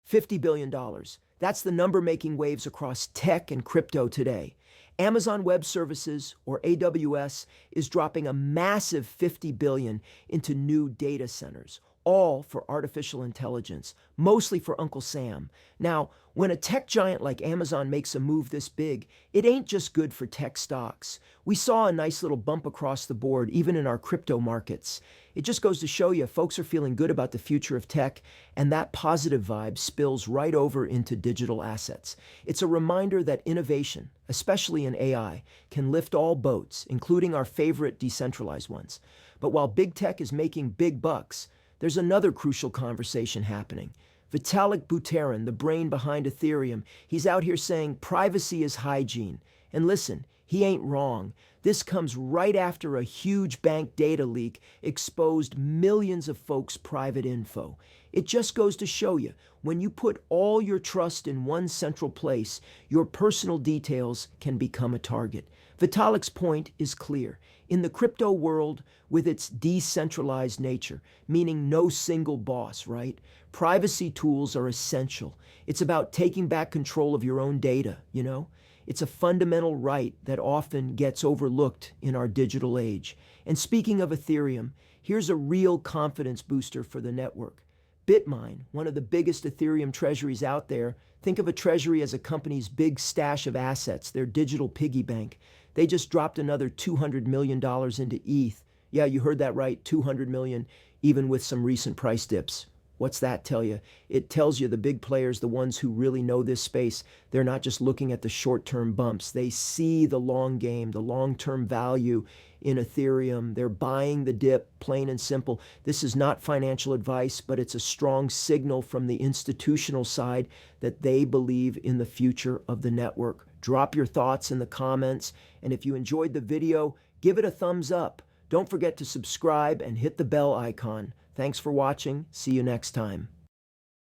$50 billion. That's the number making waves across tech and crypto today. Amazon Web Services, or AWS, is dropping a massive $50 billion into new data centers, all for artificial intelligence, mostly for Uncle Sam. Now, when a tech giant like Amazon makes a move this big, it ain't just good for tech stocks. We saw a nice little bump across the board, even in our crypto markets. It just goes to show you folks are feeling good about the future of tech, and that positive vibe spills right over into digital assets. It's a reminder that innovation, especially in AI, can lift all boats, including our favorite decentralized ones. But while big tech is making big bucks, there's another crucial conversation happening. Vitalik Buterin, the brain behind Ethereum, he's out here saying privacy is hygiene. And listen, he ain't wrong. This comes right after a huge bank data leak exposed millions of folks' private info. It just goes to show you, when you put all your trust in one central place, your personal details can become a target. Vitalik's point is clear. In the crypto world, with its decentralized nature, meaning no single boss, right? Privacy tools are essential. It's about taking back control of your own data, you know? It's a fundamental right that often gets overlooked in our digital age. And speaking of Ethereum, here's a real confidence booster for the network. Bitmine, one of the biggest Ethereum treasuries out there, think of a treasury as a company's big stash of assets, their digital piggy bank. They just dropped another $200 million into ETH. Yeah, you heard that right, $200 million, even with some recent price dips. What's that tell you? It tells you the big players, the ones who really know this space, they're not just looking at the short-term bumps. They see the long game, the long-term value in Ethereum. They're buying the dip, plain and simple. This is not financial advice, but it's a strong signal from the institutional side that they believe in the future of the network. Drop your thoughts in the comments, and if you enjoyed the video, give it a thumbs up. Don't forget to subscribe and hit the bell icon. Thanks for watching. See you next time.